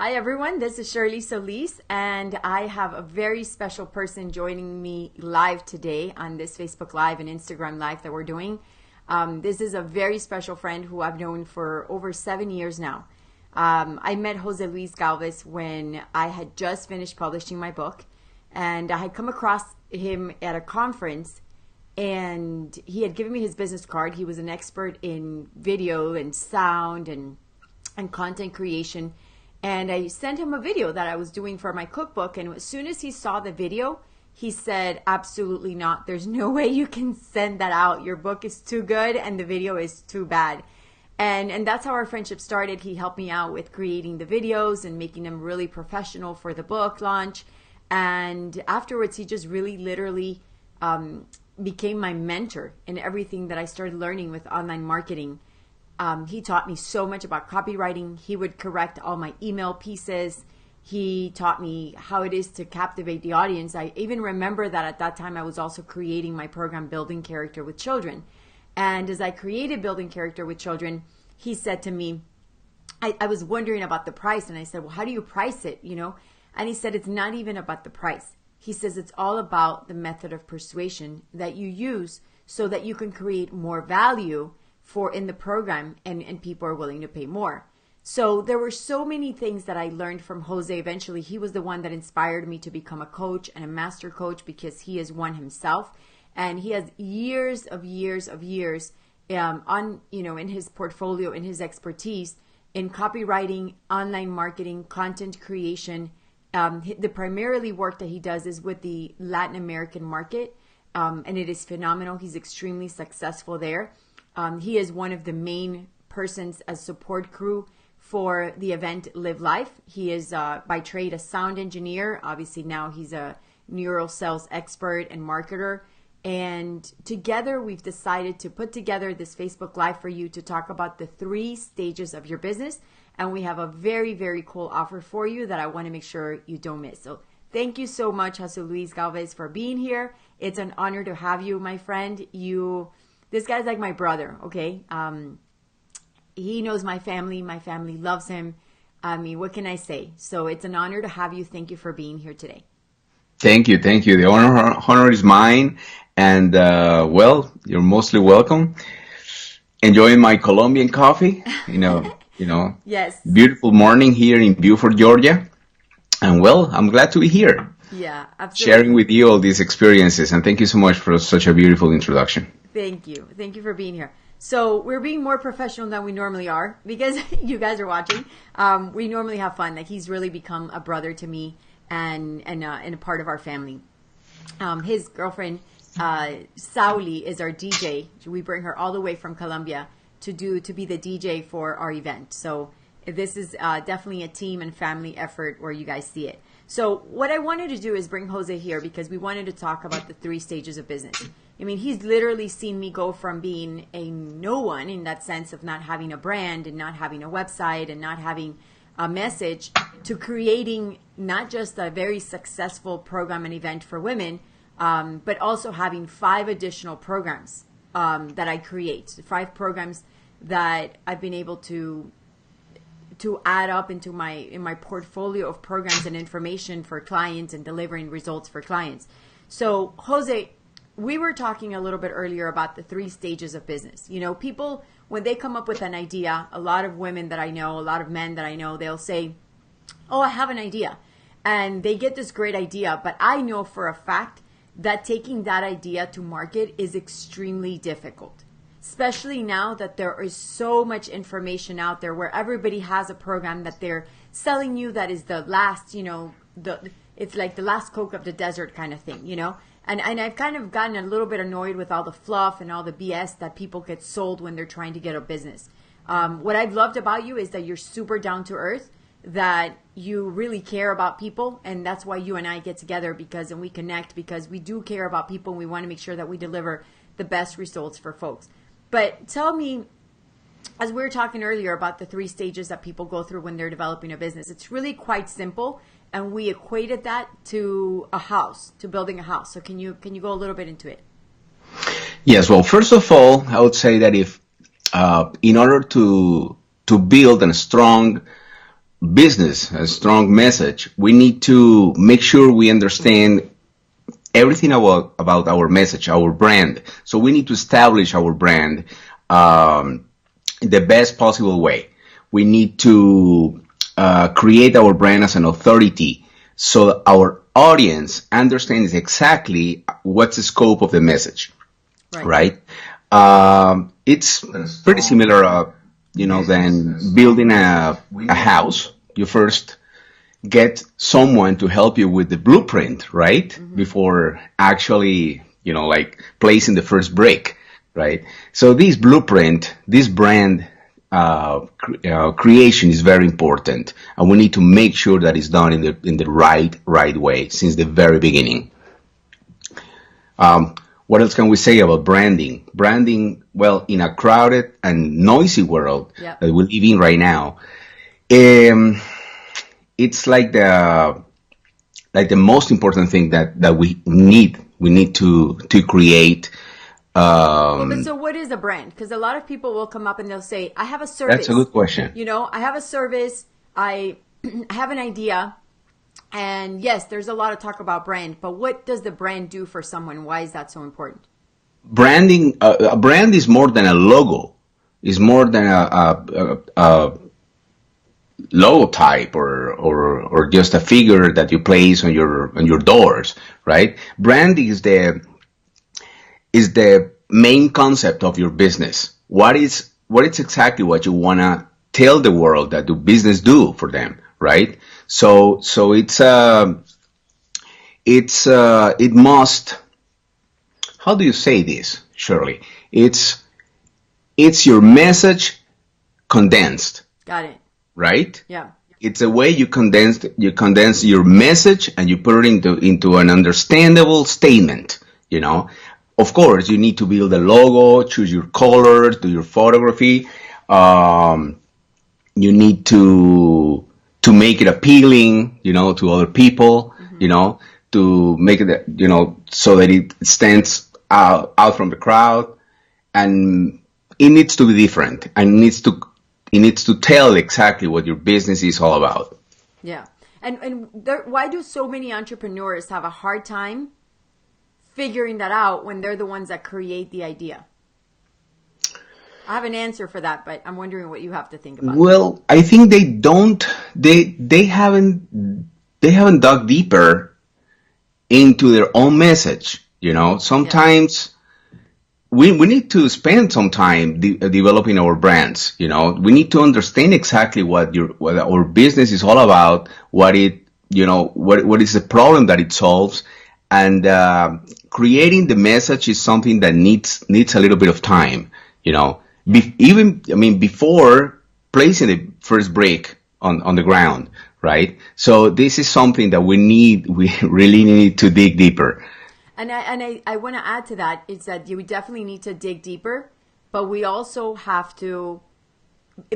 Hi everyone, this is Shirley Solis, and I have a very special person joining me live today on this Facebook Live and Instagram Live that we're doing. This is a very special friend who I've known for over 7 years now. I met Jose Luis Galvis when I had just finished publishing my book, and I had come across him at a conference, and he had given me his business card. He was an expert in video and sound and content creation. And I sent him a video that I was doing for my cookbook. And as soon as he saw the video, he said, absolutely not. There's no way you can send that out. Your book is too good and the video is too bad. And that's how our friendship started. He helped me out with creating the videos and making them really professional for the book launch. And afterwards, he just really literally became my mentor in everything that I started learning with online marketing. He taught me so much about copywriting. He would correct all my email pieces. He taught me how it is to captivate the audience. I even remember that at that time I was also creating my program, Building Character with Children. And as I created Building Character with Children, he said to me, I was wondering about the price. And I said, well, how do you price it? And he said, it's not even about the price. He says, it's all about the method of persuasion that you use so that you can create more value in the program and people are willing to pay more. So there were so many things that I learned from Jose. Eventually, he was the one that inspired me to become a coach and a master coach because he is one himself. And he has years in his portfolio, in his expertise in copywriting, online marketing, content creation. The primarily work that he does is with the Latin American market. And it is phenomenal. He's extremely successful there. He is one of the main persons as support crew for the event Live Life. He is by trade a sound engineer. Obviously now he's a neural sales expert and marketer. And together we've decided to put together this Facebook Live for you to talk about the 3 stages of your business. And we have a very, very cool offer for you that I want to make sure you don't miss. So thank you so much, Jose Luis Galvez, for being here. It's an honor to have you, my friend. This guy's like my brother, okay? He knows my family. My family loves him. I mean, what can I say? So it's an honor to have you. Thank you for being here today. Thank you. The honor is mine. And, you're mostly welcome. Enjoying my Colombian coffee, Yes. Beautiful morning here in Beaufort, Georgia. And I'm glad to be here. Yeah, absolutely. Sharing with you all these experiences. And thank you so much for such a beautiful introduction. Thank you. Thank you for being here. So we're being more professional than we normally are because you guys are watching. We normally have fun. Like he's really become a brother to me and a part of our family. His girlfriend, Sauli, is our DJ. We bring her all the way from Colombia to be the DJ for our event. So this is definitely a team and family effort where you guys see it. So what I wanted to do is bring Jose here because we wanted to talk about the 3 stages of business. I mean, he's literally seen me go from being a no one in that sense of not having a brand and not having a website and not having a message to creating not just a very successful program and event for women, but also having 5 additional programs that I create, 5 programs that I've been able to add up in my portfolio of programs and information for clients and delivering results for clients. So Jose, we were talking a little bit earlier about the 3 stages of business. People, when they come up with an idea, a lot of women that I know, a lot of men that I know, they'll say, oh, I have an idea. And they get this great idea, but I know for a fact that taking that idea to market is extremely difficult. Especially now that there is so much information out there where everybody has a program that they're selling you that is the last, it's like the last Coke of the desert kind of thing, And I've kind of gotten a little bit annoyed with all the fluff and all the BS that people get sold when they're trying to get a business. What I've loved about you is that you're super down to earth, that you really care about people, and that's why you and I get together and we connect because we do care about people and we want to make sure that we deliver the best results for folks. But tell me, as we were talking earlier about the 3 stages that people go through when they're developing a business, it's really quite simple. And we equated that to a house, to building a house. So can you go a little bit into it? Yes. Well, first of all, I would say that if in order to build a strong business, a strong message, we need to make sure we understand everything about our message, our brand. So we need to establish our brand the best possible way. We need to create our brand as an authority so our audience understands exactly what's the scope of the message, right? It's pretty similar, than building a house. You first get someone to help you with the blueprint, right? Mm-hmm. Before actually, like placing the first brick, right? So this blueprint, this brand creation is very important, and we need to make sure that it's done in the right way since the very beginning. What else can we say about branding? Branding, well, in a crowded and noisy world that we live in right now, it's like the most important thing that we need to create. But so what is a brand? Because a lot of people will come up and they'll say, I have a service. That's a good question. I have a service. I have an idea. And yes, there's a lot of talk about brand, but what does the brand do for someone? Why is that so important? Branding, a brand is more than a logo. It's more than a logotype or just a figure that you place on your doors, right? Brand is the main concept of your business. What is exactly what you wanna tell the world that the business do for them, right? So it must. How do you say this, Shirley? It's your message condensed. Got it. Right? Yeah. It's a way you condense your message and you put it into an understandable statement. Of course, you need to build a logo, choose your colors, do your photography. You need to make it appealing, to other people, mm-hmm. To make it, so that it stands out from the crowd, and it needs to be different, and it needs to tell exactly what your business is all about. Yeah, and why do so many entrepreneurs have a hard time figuring that out when they're the ones that create the idea? I have an answer for that, but I'm wondering what you have to think about. Well, I think they haven't dug deeper into their own message. Sometimes we need to spend some time developing our brands. We need to understand exactly what our business is all about, what is the problem that it solves, and creating the message is something that needs a little bit of time. Before placing the first brick on the ground, right? So this is something that we really need to dig deeper. And I want to add to that is that we definitely need to dig deeper, but we also have to.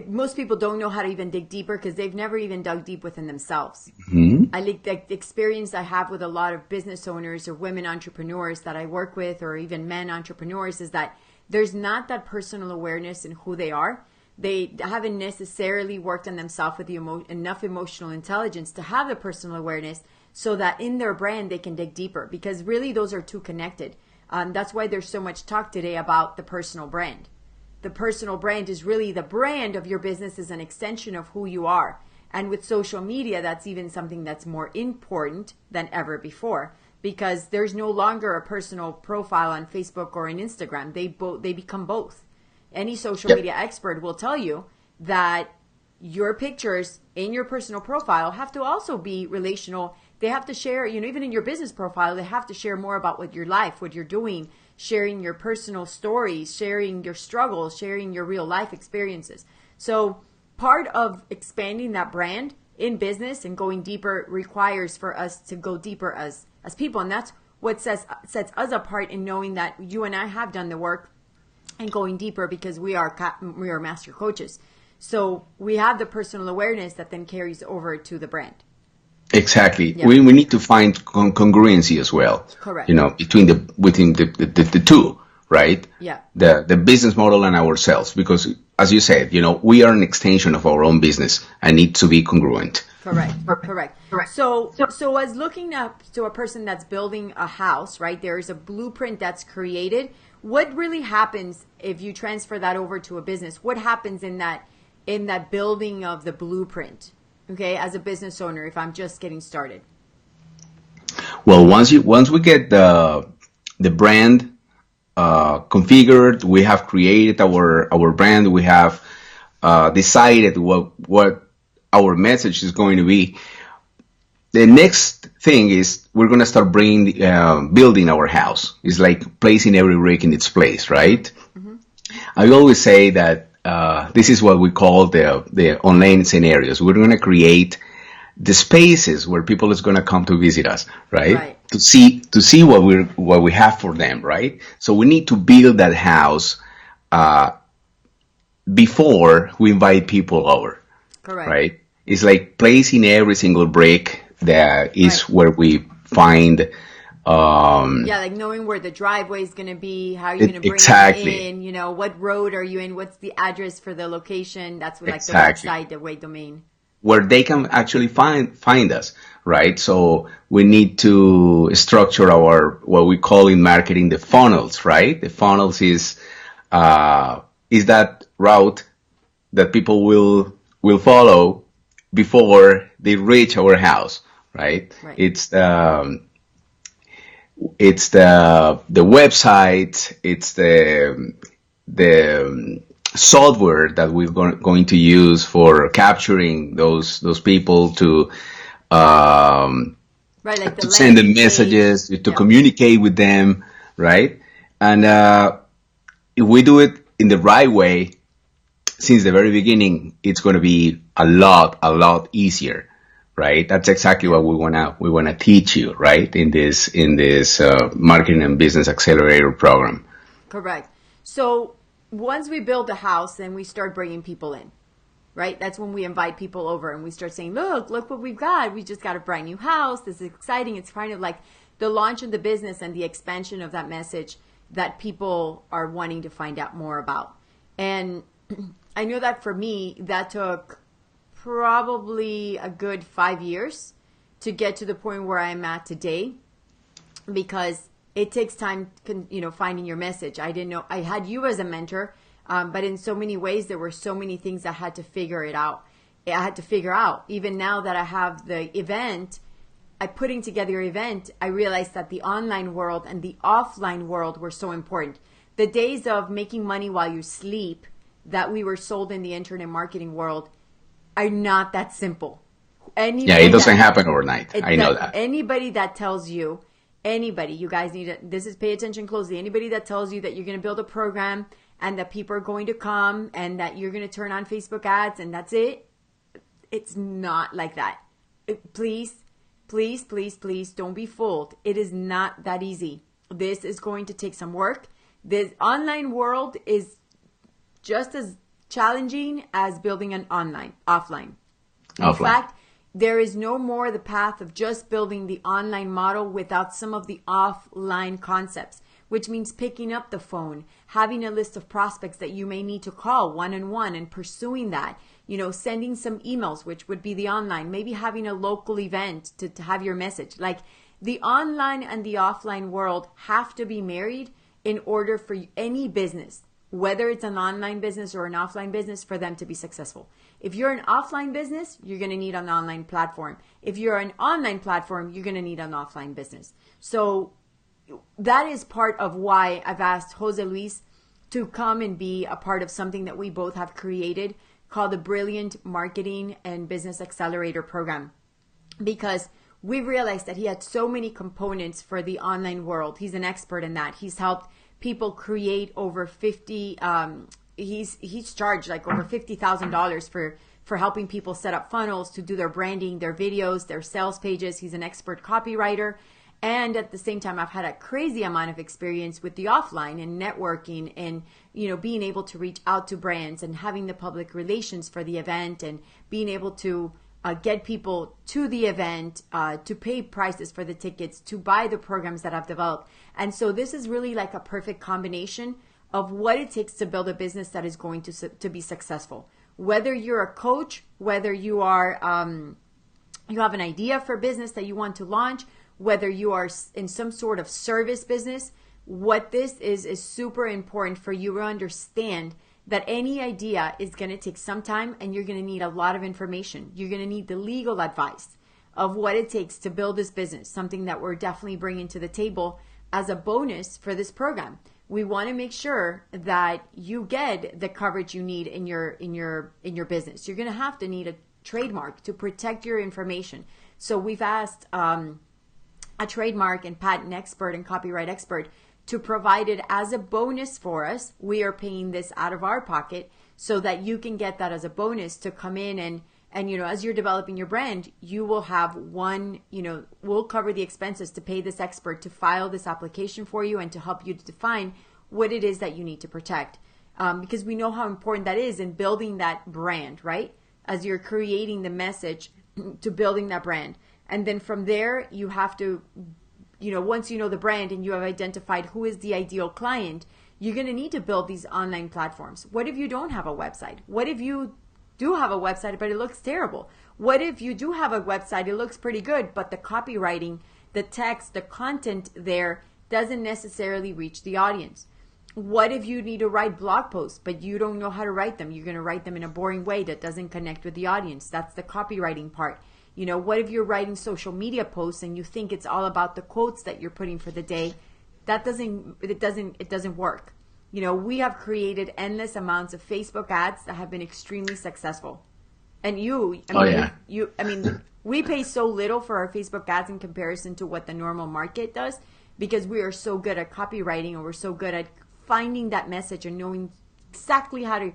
Most people don't know how to even dig deeper because they've never even dug deep within themselves. Mm-hmm. I like the experience I have with a lot of business owners or women entrepreneurs that I work with, or even men entrepreneurs, is that there's not that personal awareness in who they are. They haven't necessarily worked on themselves with enough emotional intelligence to have the personal awareness so that in their brand they can dig deeper, because really those are two connected. That's why there's so much talk today about the personal brand. The personal brand is really the brand of your business, is an extension of who you are. And with social media, that's even something that's more important than ever before, because there's no longer a personal profile on Facebook or on Instagram. They become both. Any social media expert will tell you that your pictures in your personal profile have to also be relational. They have to share, even in your business profile, they have to share more about what your life, what you're doing, sharing your personal stories, sharing your struggles, sharing your real life experiences. So part of expanding that brand in business and going deeper requires for us to go deeper as people. And that's what sets us apart in knowing that you and I have done the work and going deeper, because we are master coaches. So we have the personal awareness that then carries over to the brand. Exactly. Yeah. We need to find congruency as well. Correct. Within the two, right? Yeah. The business model and ourselves, because as you said, we are an extension of our own business and need to be congruent. Correct. So as looking up to a person that's building a house, right? There is a blueprint that's created. What really happens if you transfer that over to a business? What happens in that building of the blueprint? Okay, as a business owner, if I'm just getting started. Well, once we get the brand configured, we have created our brand, we have decided what our message is going to be. The next thing is we're going to start building our house. It's like placing every brick in its place, right? Mm-hmm. I always say that this is what we call the online scenarios. We're going to create the spaces where people is going to come to visit us, right? To see what we have for them, right? So we need to build that house before we invite people over. Correct. Right? It's like placing every single brick that is where we find. Like knowing where the driveway is going to be, how you're going to bring it in, what road are you in, what's the address for the location. That's what, like the website, the way domain. Where they can actually find us, right? So we need to structure what we call in marketing the funnels, right? The funnels is that route that people will follow before they reach our house, right? It's the website, it's the software that we're going to use for capturing those people to to send them messages, to communicate with them, right? And if we do it in the right way, since the very beginning, it's going to be a lot easier, right? That's exactly what we wanna teach you, right? In this marketing and business accelerator program. Correct. So once we build the house, then we start bringing people in, right? That's when we invite people over and we start saying, look what we've got. We just got a brand new house. This is exciting. It's kind of like the launch of the business and the expansion of that message that people are wanting to find out more about. And I know that for me, that took probably a good 5 years to get to the point where I'm at today, because it takes time, finding your message. I didn't know I had you as a mentor, but in so many ways, there were so many things I had to figure out. Even now that I have the event, putting together your event, I realized that the online world and the offline world were so important. The days of making money while you sleep that we were sold in the internet marketing world are not that simple. It doesn't happen overnight. I know that. Anybody that tells you, you guys need to, pay attention closely. Anybody that tells you that you're going to build a program and that people are going to come and that you're going to turn on Facebook ads and that's it, it's not like that. Please don't be fooled. It is not that easy. This is going to take some work. This online world is just as challenging as building an offline. In fact, there is no more the path of just building the online model without some of the offline concepts, which means picking up the phone, having a list of prospects that you may need to call one-on-one and pursuing that, sending some emails, which would be the online, maybe having a local event to have your message. Like the online and the offline world have to be married in order for any business, whether it's an online business or an offline business, for them to be successful. If you're an offline business, you're going to need an online platform. If you're an online platform, you're going to need an offline business. So that is part of why I've asked Jose Luis to come and be a part of something that we both have created called the Brilliant Marketing and Business Accelerator Program. Because we realized that he had so many components for the online world. He's an expert in that. He's helped people create over 50, he's charged like over $50,000 for helping people set up funnels to do their branding, their videos, their sales pages. He's an expert copywriter. And at the same time, I've had a crazy amount of experience with the offline and networking and, being able to reach out to brands and having the public relations for the event and being able to get people to the event, to pay prices for the tickets, to buy the programs that I've developed. And so this is really like a perfect combination of what it takes to build a business that is going to be successful. Whether you're a coach, whether you are you have an idea for business that you want to launch, whether you are in some sort of service business, what this is super important for you to understand that any idea is going to take some time and you're going to need a lot of information. You're going to need the legal advice of what it takes to build this business, something that we're definitely bringing to the table as a bonus for this program. We want to make sure that you get the coverage you need in your business. You're going to have to need a trademark to protect your information. So we've asked a trademark and patent expert and copyright expert to provide it as a bonus for us. We are paying this out of our pocket so that you can get that as a bonus to come in and as you're developing your brand, you will have we'll cover the expenses to pay this expert to file this application for you and to help you to define what it is that you need to protect. Because we know how important that is in building that brand, right? As you're creating the message to building that brand. And then from there, you have to, once you know the brand and you have identified who is the ideal client, you're going to need to build these online platforms. What if you don't have a website? What if you do have a website, but it looks terrible? What if you do have a website, it looks pretty good, but the copywriting, the text, the content there doesn't necessarily reach the audience? What if you need to write blog posts, but you don't know how to write them? You're going to write them in a boring way that doesn't connect with the audience. That's the copywriting part. What if you're writing social media posts and you think it's all about the quotes that you're putting for the day? It doesn't work. We have created endless amounts of Facebook ads that have been extremely successful. And we pay so little for our Facebook ads in comparison to what the normal market does because we are so good at copywriting and we're so good at finding that message and knowing exactly how to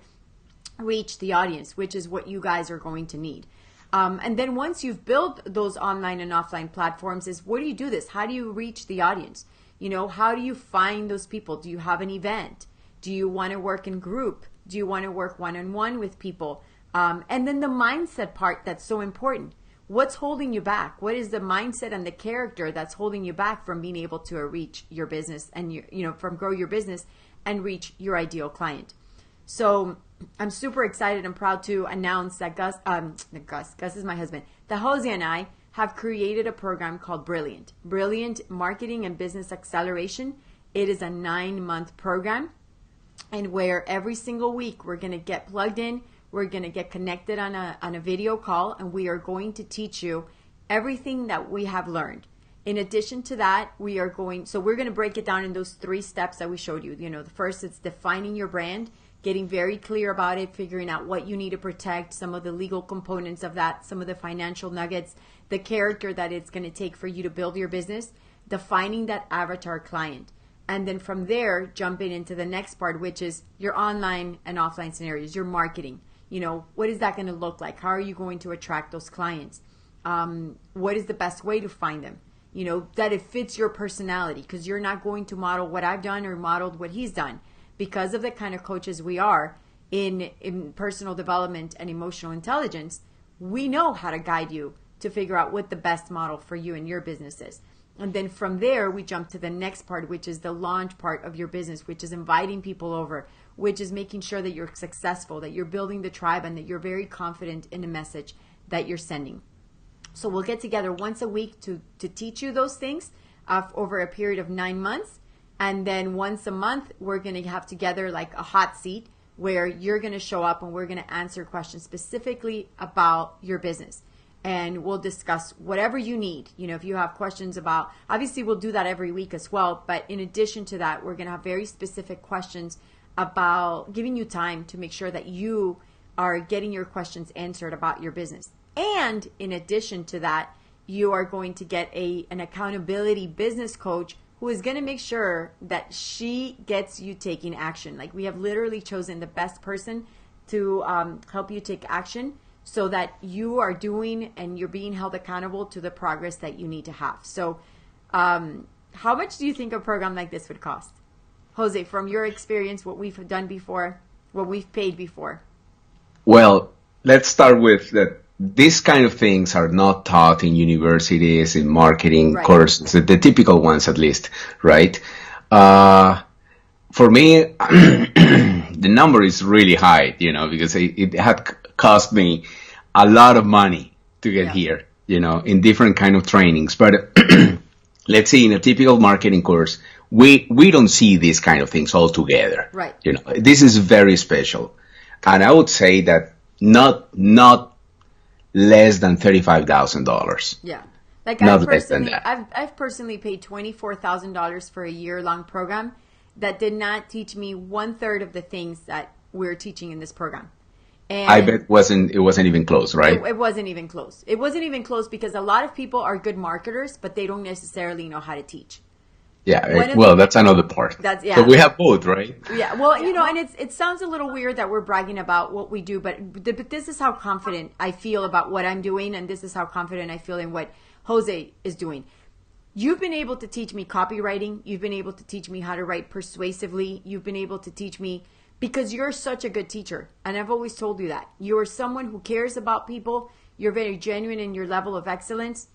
reach the audience, which is what you guys are going to need. And then once you've built those online and offline platforms, what do you do this? How do you reach the audience? How do you find those people? Do you have an event? Do you want to work in group? Do you want to work one-on-one with people? And then the mindset part that's so important. What's holding you back? What is the mindset and the character that's holding you back from being able to reach your business and from grow your business and reach your ideal client? So I'm super excited and proud to announce that Gus is my husband, that Jose and I have created a program called Brilliant Marketing and Business Acceleration. It is a 9-month program, and where every single week we're going to get plugged in, we're going to get connected on a video call, and we are going to teach you everything that we have learned. In addition to that, we're going to break it down in those 3 steps that we showed you. The first is defining your brand, getting very clear about it, figuring out what you need to protect, some of the legal components of that, some of the financial nuggets, the character that it's going to take for you to build your business, defining that avatar client. And then from there, jumping into the next part, which is your online and offline scenarios, your marketing. What is that going to look like? How are you going to attract those clients? What is the best way to find them? That it fits your personality, because you're not going to model what I've done or modeled what he's done. Because of the kind of coaches we are in personal development and emotional intelligence, we know how to guide you to figure out what the best model for you and your business is. And then from there, we jump to the next part, which is the launch part of your business, which is inviting people over, which is making sure that you're successful, that you're building the tribe, and that you're very confident in the message that you're sending. So we'll get together once a week to teach you those things over a period of 9 months. And then once a month, we're going to have together like a hot seat where you're going to show up and we're going to answer questions specifically about your business. And we'll discuss whatever you need. If you have questions about, obviously we'll do that every week as well. But in addition to that, we're going to have very specific questions about giving you time to make sure that you are getting your questions answered about your business. And in addition to that, you are going to get an accountability business coach who is going to make sure that she gets you taking action. Like, we have literally chosen the best person to help you take action so that you are doing and you're being held accountable to the progress that you need to have. So how much do you think a program like this would cost? Jose, from your experience, what we've done before, what we've paid before? Well, let's start with that. these kind of things are not taught in universities, in marketing Right. courses, the typical ones at least, right? Uh, for me, the number is really high, because it had cost me a lot of money to get Yeah. here, in different kind of trainings. But let's say in a typical marketing course, we don't see these kind of things all together. Right. This is very special, and I would say that not less than $35,000. Yeah. Like Not less than that. I've personally paid $24,000 for a year-long program that did not teach me 1/3 of the things that we're teaching in this program. And I bet it wasn't even close, right? it wasn't even close. It wasn't even close because a lot of people are good marketers, but they don't necessarily know how to teach. Yeah. Well, that's another part. So we have both, right? Yeah, well, and it sounds a little weird that we're bragging about what we do, but this is how confident I feel about what I'm doing, and this is how confident I feel in what Jose is doing. You've been able to teach me copywriting. You've been able to teach me how to write persuasively. You've been able to teach me because you're such a good teacher, and I've always told you that. You are someone who cares about people. You're very genuine in your level of excellence.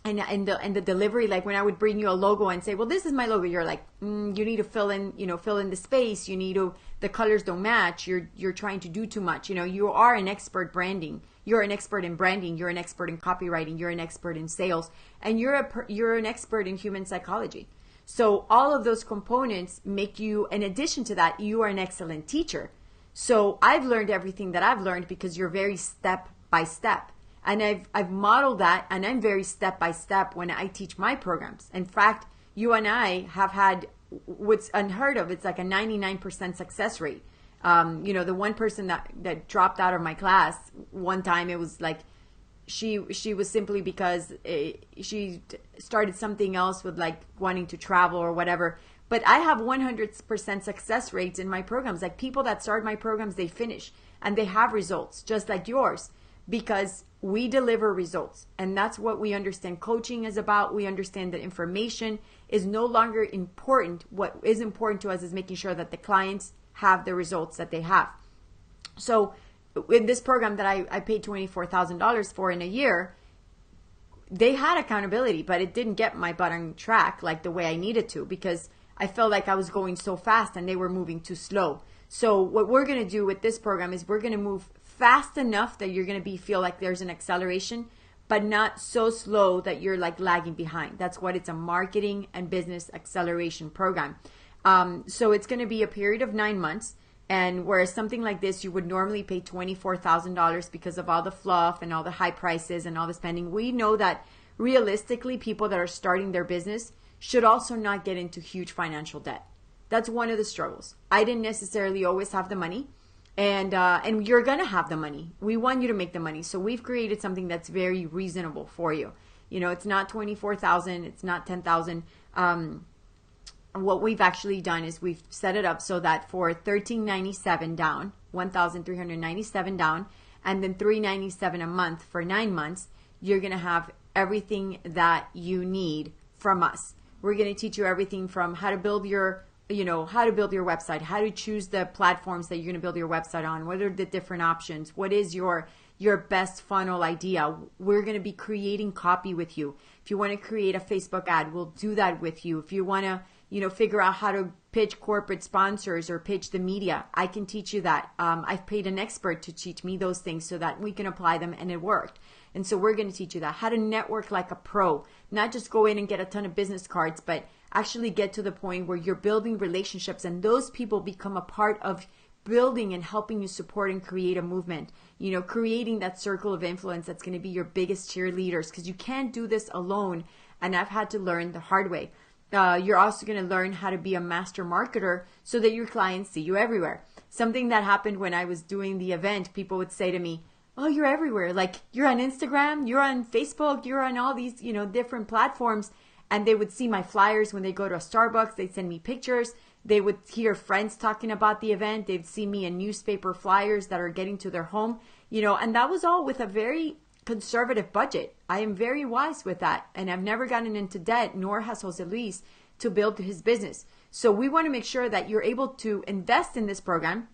And the delivery, like when I would bring you a logo and say, well, this is my logo, you're like, you need to fill in the space. The colors don't match. You're trying to do too much. You are an expert branding. You're an expert in branding. You're an expert in copywriting. You're an expert in sales, and you're an expert in human psychology. So all of those components make you, in addition to that, you are an excellent teacher. So I've learned everything that I've learned because you're very step by step. And I've modeled that, and I'm very step by step when I teach my programs. In fact, you and I have had what's unheard of. It's like a 99% success rate. The one person that dropped out of my class one time, it was like she was simply because she started something else with like wanting to travel or whatever. But I have 100% success rates in my programs. Like people that start my programs, they finish and they have results just like yours, because we deliver results. And that's what we understand coaching is about. We understand that information is no longer important. What is important to us is making sure that the clients have the results that they have. So in this program that I paid $24,000 for in a year, they had accountability, but it didn't get my butt on track like the way I needed to, because I felt like I was going so fast and they were moving too slow. So what we're going to do with this program is we're going to move fast enough that you're going to feel like there's an acceleration, but not so slow that you're like lagging behind. That's what it's a marketing and business acceleration program. So it's going to be a period of 9 months. And whereas something like this, you would normally pay $24,000 because of all the fluff and all the high prices and all the spending. We know that realistically, people that are starting their business should also not get into huge financial debt. That's one of the struggles. I didn't necessarily always have the money. And you're going to have the money. We want you to make the money. So we've created something that's very reasonable for you. It's not 24,000, it's not 10,000. What we've actually done is we've set it up so that for $1,397 down, $1,397 down, and then $397 a month for 9 months, you're going to have everything that you need from us. We're going to teach you everything from how to build your website, how to choose the platforms that you're going to build your website on, what are the different options, what is your best funnel idea. We're going to be creating copy with you. If you want to create a Facebook ad, we'll do that with you. If you want to, figure out how to pitch corporate sponsors or pitch the media, I can teach you that. I've paid an expert to teach me those things so that we can apply them, and it worked. And so we're going to teach you that, how to network like a pro, not just go in and get a ton of business cards, but actually get to the point where you're building relationships and those people become a part of building and helping you support and create a movement, creating that circle of influence that's going to be your biggest cheerleaders, because you can't do this alone. And I've had to learn the hard way. You're also going to learn how to be a master marketer so that your clients see you everywhere. Something that happened when I was doing the event, people would say to me, oh, you're everywhere. Like you're on Instagram, you're on Facebook, you're on all these, different platforms. And they would see my flyers when they go to a Starbucks. They'd send me pictures. They would hear friends talking about the event. They'd see me in newspaper flyers that are getting to their home, and that was all with a very conservative budget. I am very wise with that. And I've never gotten into debt, nor has Jose Luis, to build his business. So we want to make sure that you're able to invest in this program,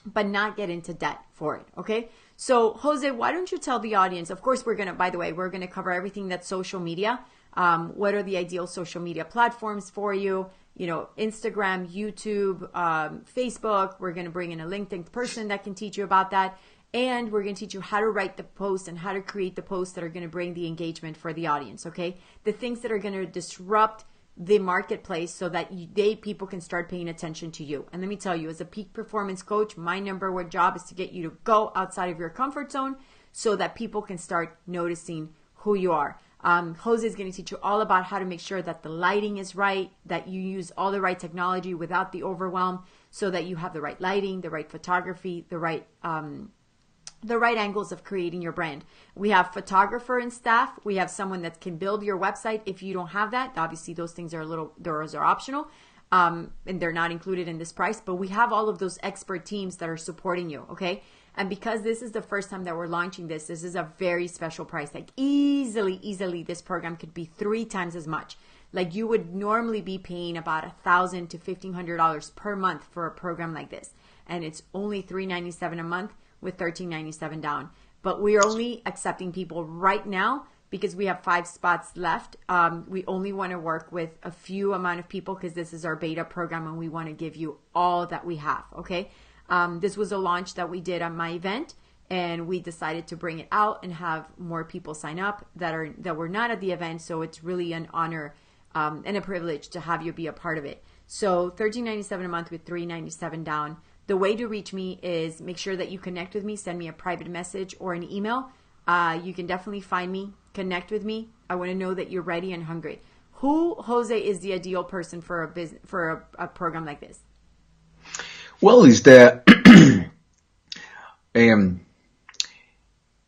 but not get into debt for it. Okay. So Jose, why don't you tell the audience, of course, by the way, we're going to cover everything that's social media. What are the ideal social media platforms for you? Instagram, YouTube, Facebook. We're going to bring in a LinkedIn person that can teach you about that. And we're going to teach you how to write the posts and how to create the posts that are going to bring the engagement for the audience, okay? The things that are going to disrupt the marketplace so that people can start paying attention to you. And let me tell you, as a peak performance coach, my number one job is to get you to go outside of your comfort zone so that people can start noticing who you are. Jose is going to teach you all about how to make sure that the lighting is right, that you use all the right technology without the overwhelm, so that you have the right lighting, the right photography, the right angles of creating your brand. We have photographer and staff. We have someone that can build your website. If you don't have that, obviously those things are those are optional, and they're not included in this price, but we have all of those expert teams that are supporting you, okay? And because this is the first time that we're launching this is a very special price. Like easily, this program could be 3 times as much. Like you would normally be paying about $1,000 to $1,500 per month for a program like this. And it's only $397 a month with $1397 down. But we're only accepting people right now because we have 5 spots left. We only want to work with a few amount of people because this is our beta program and we want to give you all that we have, okay? This was a launch that we did on my event, and we decided to bring it out and have more people sign up that were not at the event. So it's really an honor and a privilege to have you be a part of it. So $1397 a month with $397 down. The way to reach me is make sure that you connect with me, send me a private message or an email. You can definitely find me, connect with me. I want to know that you're ready and hungry. Who, Jose, is the ideal person for a program like this? Well, it's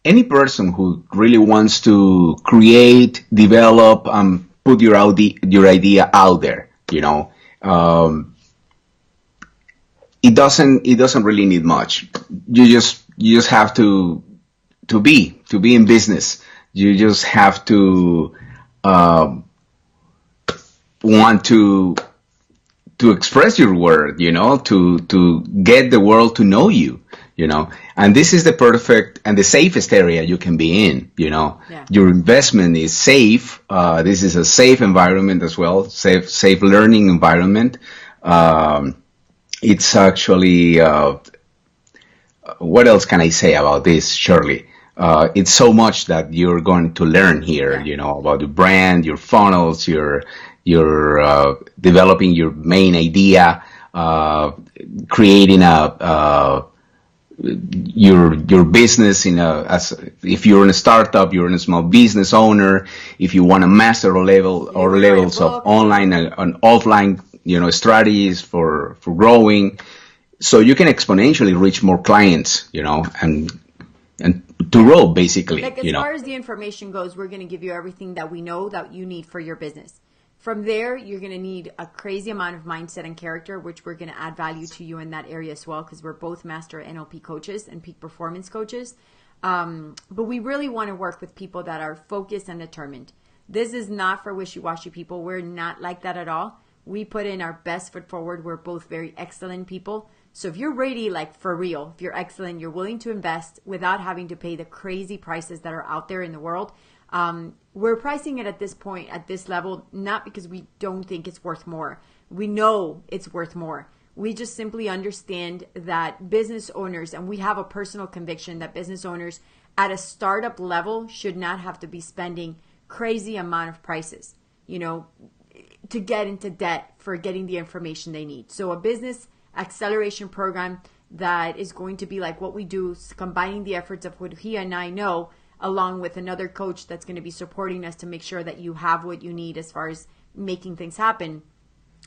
any person who really wants to create, develop, put your idea out there. It doesn't really need much. You just have to be in business. You just have to want to express your word, to get the world to know you, and this is the perfect and the safest area you can be in, Yeah. Your investment is safe. This is a safe environment as well, safe learning environment. It's actually, what else can I say about this, Shirley? It's so much that you're going to learn here, about your brand, your funnels, your developing your main idea, creating your business if you're in a startup, you're in a small business owner, if you want to master levels of online and offline, strategies for growing, so you can exponentially reach more clients, and to grow basically. Like as far as the information goes, we're going to give you everything that we know that you need for your business. From there, you're going to need a crazy amount of mindset and character, which we're going to add value to you in that area as well, because we're both master NLP coaches and peak performance coaches. But we really want to work with people that are focused and determined. This is not for wishy-washy people. We're not like that at all. We put in our best foot forward. We're both very excellent people. So if you're ready, like for real, if you're excellent, you're willing to invest without having to pay the crazy prices that are out there in the world. We're pricing it at this point, at this level, not because we don't think it's worth more. We know it's worth more. We just simply understand that business owners, and we have a personal conviction that business owners at a startup level should not have to be spending crazy amount of prices, to get into debt for getting the information they need. So a business acceleration program that is going to be like what we do, combining the efforts of what he and I know, along with another coach that's going to be supporting us to make sure that you have what you need as far as making things happen.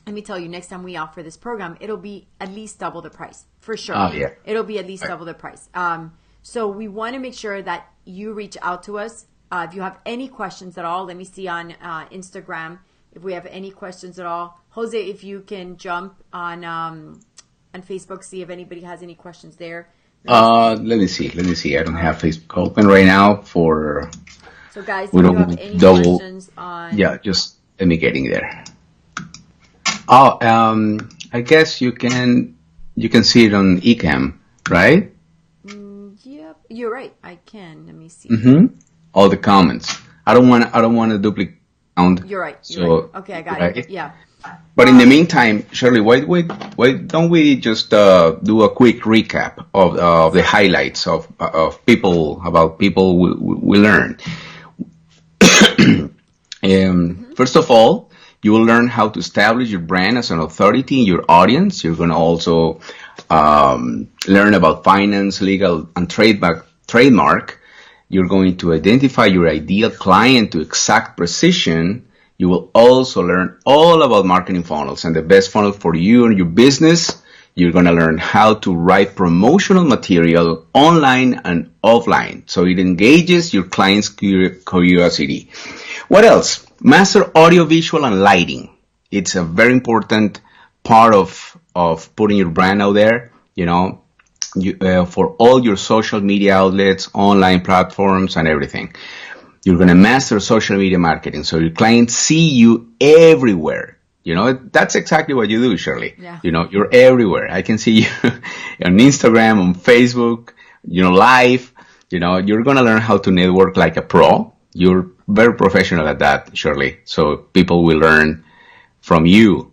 Let me tell you, next time we offer this program, it'll be at least double the price, for sure. Oh, yeah. It'll be at least double the price. So we want to make sure that you reach out to us. If you have any questions at all, let me see on Instagram if we have any questions at all. Jose, if you can jump on Facebook, see if anybody has any questions there. Let me see. I don't have Facebook open right now So guys, if you have any questions on... Yeah, just let me get in there. I guess you can see it on Ecamm, right? Yep. You're right. I can. Let me see. All the comments. I don't want to duplicate sound. You're right. You're right. So, Okay, I got it. right. Yeah. But in the meantime, Shirley, why don't we just do a quick recap of the highlights of people about people we learn. First of all, you will learn how to establish your brand as an authority in your audience. You're going to also learn about finance, legal, and trademark. You're going to identify your ideal client to exact precision. You will also learn all about marketing funnels and the best funnel for you and your business. You're going to learn how to write promotional material online and offline so it engages your client's curiosity. What else? Master audio, visual, and lighting. It's a very important part of putting your brand out there, for all your social media outlets, online platforms, and everything. You're going to master social media marketing so your clients see you everywhere. That's exactly what you do, Shirley. Yeah. You're everywhere. I can see you on Instagram, on Facebook, live. You're going to learn how to network like a pro. You're very professional at that, Shirley. So people will learn from you,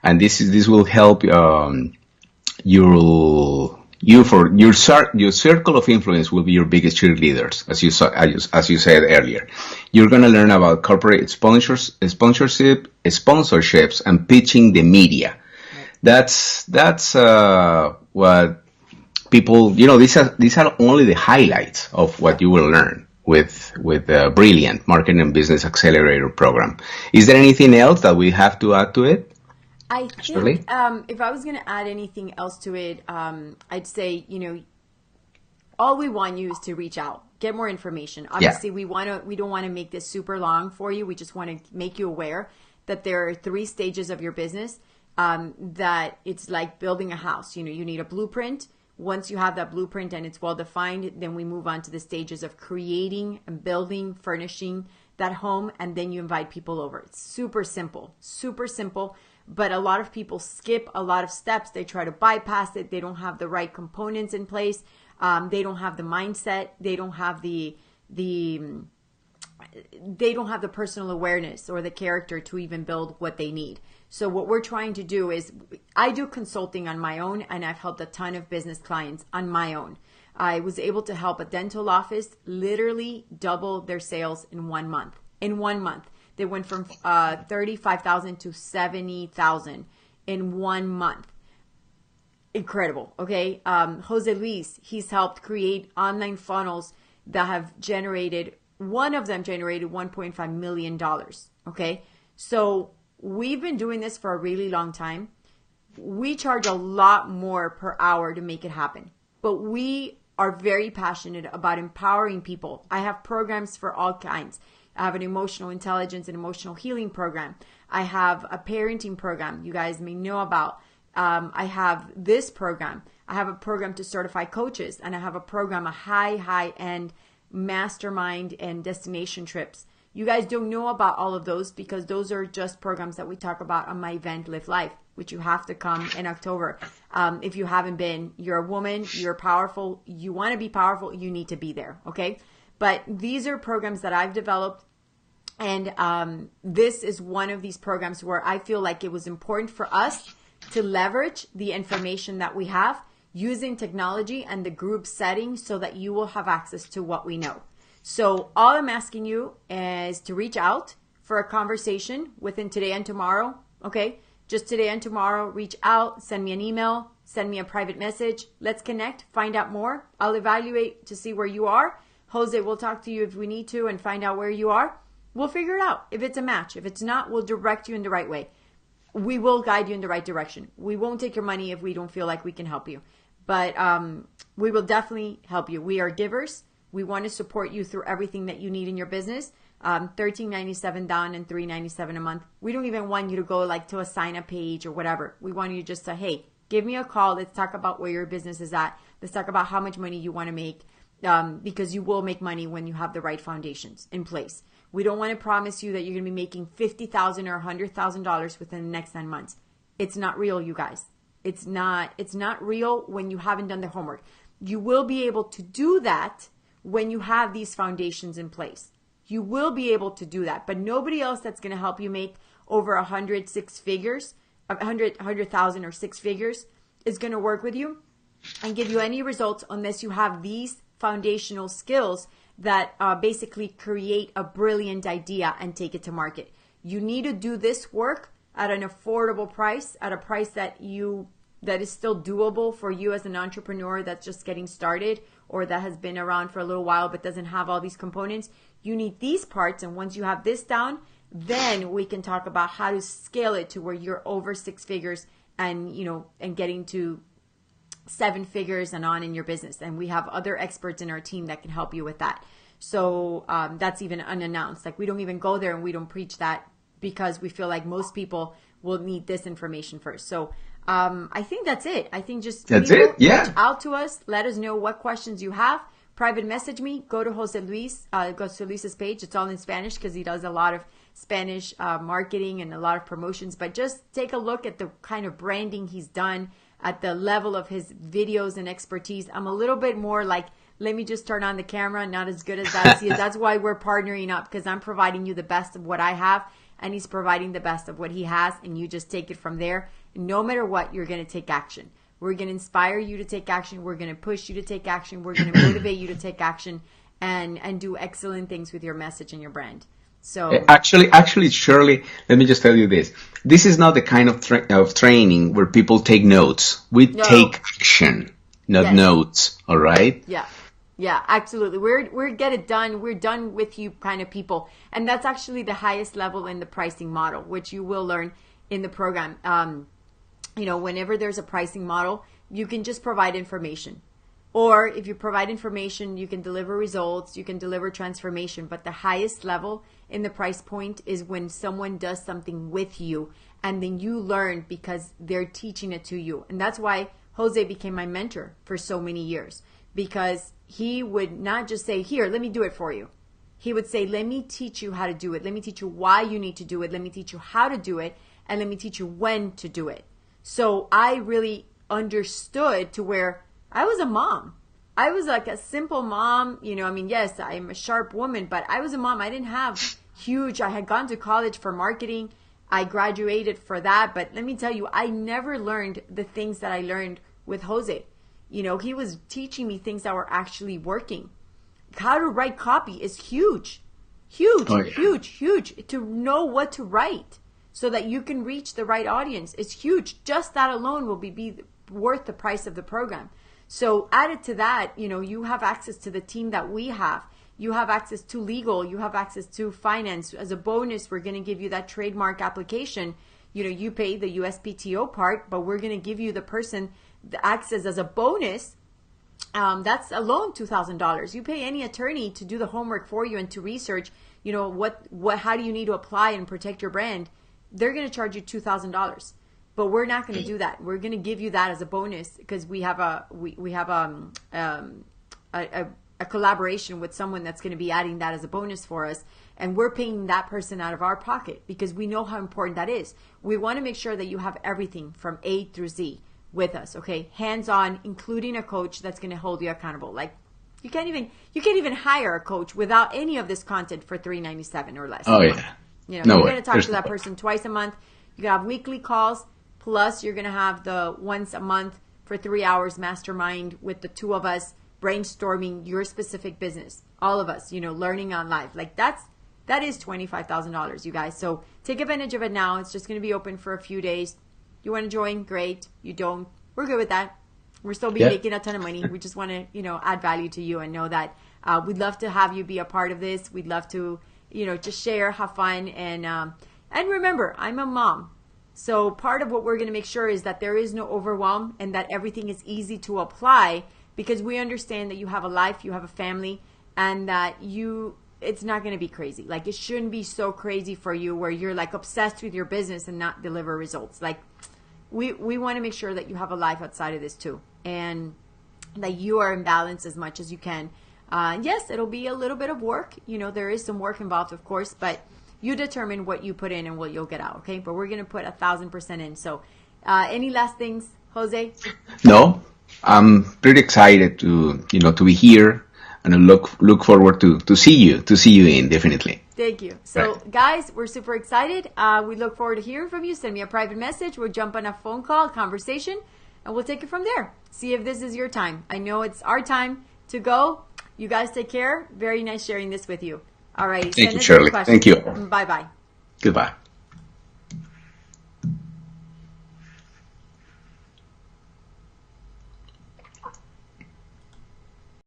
and this will help your circle of influence will be your biggest cheerleaders, as you said earlier. You're going to learn about corporate sponsorships, and pitching the media. That's what people, these are only the highlights of what you will learn with the brilliant Marketing and Business Accelerator program. Is there anything else that we have to add to it? I think if I was going to add anything else to it, I'd say, all we want you is to reach out, get more information. Obviously, we don't want to make this super long for you. We just want to make you aware that there are 3 stages of your business, that it's like building a house. You need a blueprint. Once you have that blueprint and it's well defined, then we move on to the stages of creating and building, furnishing that home, and then you invite people over. It's super simple, super simple. But a lot of people skip a lot of steps. They try to bypass it. They don't have the right components in place. They don't have the mindset. They don't have the personal awareness or the character to even build what they need. So what we're trying to do is, I do consulting on my own, and I've helped a ton of business clients on my own. I was able to help a dental office literally double their sales in 1 month. In 1 month. They went from 35,000 to 70,000 in 1 month. Incredible. Okay. Jose Luis, he's helped create online funnels that have generated, one of them generated $1.5 million. Okay. So we've been doing this for a really long time. We charge a lot more per hour to make it happen, but we are very passionate about empowering people. I have programs for all kinds. I have an emotional intelligence and emotional healing program. I have a parenting program you guys may know about. I have this program. I have a program to certify coaches, and I have a program, a high-end mastermind and destination trips. You guys don't know about all of those because those are just programs that we talk about on my event, Live Life, which you have to come in October. If you haven't been, you're a woman, you're powerful, you want to be powerful, you need to be there, okay? But these are programs that I've developed, and this is one of these programs where I feel like it was important for us to leverage the information that we have using technology and the group setting so that you will have access to what we know. So all I'm asking you is to reach out for a conversation within today and tomorrow, okay? Just today and tomorrow, reach out, send me an email, send me a private message. Let's connect, find out more. I'll evaluate to see where you are. Jose, we'll talk to you if we need to and find out where you are. We'll figure it out if it's a match. If it's not, we'll direct you in the right way. We will guide you in the right direction. We won't take your money if we don't feel like we can help you. But we will definitely help you. We are givers. We want to support you through everything that you need in your business. $13.97 down and $3.97 a month. We don't even want you to go like to a sign-up page or whatever. We want you just to, hey, give me a call. Let's talk about where your business is at. Let's talk about how much money you want to make, because you will make money when you have the right foundations in place. We don't want to promise you that you're going to be making $50,000 or $100,000 within the next 9 months. It's not real, you guys. It's not real when you haven't done the homework. You will be able to do that when you have these foundations in place. You will be able to do that, but nobody else that's going to help you make over 100,000 or six figures is going to work with you and give you any results unless you have these foundational skills that basically create a brilliant idea and take it to market. You need to do this work at an affordable price, at a price that is still doable for you as an entrepreneur that's just getting started or that has been around for a little while but doesn't have all these components. You need these parts, and once you have this down, then we can talk about how to scale it to where you're over six figures and getting to seven figures and on in your business. And we have other experts in our team that can help you with that. So that's even unannounced. Like, we don't even go there and we don't preach that because we feel like most people will need this information first. So I think that's it. I think just reach out to us. Let us know what questions you have. Private message me. Go to Jose Luis. Go to Luis's page. It's all in Spanish because he does a lot of Spanish marketing and a lot of promotions. But just take a look at the kind of branding he's done, at the level of his videos and expertise. I'm a little bit more like, let me just turn on the camera, not as good as that as he is. That's why we're partnering up, because I'm providing you the best of what I have and he's providing the best of what he has, and you just take it from there. No matter what, you're going to take action. We're going to inspire you to take action. We're going to push you to take action. We're going to motivate you to take action and do excellent things with your message and your brand. So actually, Shirley, let me just tell you this. This is not the kind of training where people take notes. We take action, not notes. All right? Yeah, absolutely. We're get it done. We're done with you kind of people. And that's actually the highest level in the pricing model, which you will learn in the program. Whenever there's a pricing model, you can just provide information. Or if you provide information, you can deliver results, you can deliver transformation. But the highest level in the price point is when someone does something with you and then you learn because they're teaching it to you. And that's why Jose became my mentor for so many years, because he would not just say, here, let me do it for you. He would say, let me teach you how to do it. Let me teach you why you need to do it. Let me teach you how to do it. And let me teach you when to do it. So I really understood to where I was a mom. I was like a simple mom. Yes, I'm a sharp woman, but I was a mom. I didn't have I had gone to college for marketing. I graduated for that. But let me tell you, I never learned the things that I learned with Jose. He was teaching me things that were actually working. How to write copy is huge. Huge. To know what to write so that you can reach the right audience is huge. Just that alone will be worth the price of the program. So added to that, you have access to the team that we have. You have access to legal. You have access to finance. As a bonus, we're going to give you that trademark application. You pay the USPTO part, but we're going to give you the person the access as a bonus. That's alone $2,000. You pay any attorney to do the homework for you and to research, how do you need to apply and protect your brand? They're going to charge you $2,000. But we're not going to do that. We're going to give you that as a bonus because we have a collaboration with someone that's going to be adding that as a bonus for us, and we're paying that person out of our pocket because we know how important that is. We want to make sure that you have everything from A through Z with us, okay? Hands-on, including a coach that's going to hold you accountable. Like you can't even hire a coach without any of this content for $397 or less. Oh yeah. You're going to talk to that person twice a month. You can have weekly calls. Plus, you're going to have the once a month for 3 hours mastermind with the two of us brainstorming your specific business. All of us, learning on live. Like that is $25,000, you guys. So take advantage of it now. It's just going to be open for a few days. You want to join? Great. You don't? We're good with that. We're still making a ton of money. We just want to, add value to you and know that we'd love to have you be a part of this. We'd love to, just share, have fun. And remember, I'm a mom. So part of what we're going to make sure is that there is no overwhelm and that everything is easy to apply because we understand that you have a life, you have a family, and that it's not going to be crazy. Like it shouldn't be so crazy for you where you're like obsessed with your business and not deliver results. Like we want to make sure that you have a life outside of this too and that you are in balance as much as you can. Yes, it'll be a little bit of work. There is some work involved, of course, but you determine what you put in and what you'll get out, okay? But we're going to put 1,000% in. So any last things, Jose? No. I'm pretty excited to be here, and I look forward to see you in, definitely. Thank you. So, guys, we're super excited. We look forward to hearing from you. Send me a private message. We'll jump on a phone call, conversation, and we'll take it from there. See if this is your time. I know it's our time to go. You guys take care. Very nice sharing this with you. All right. Thank you, Shirley. Thank you. Bye-bye. Goodbye.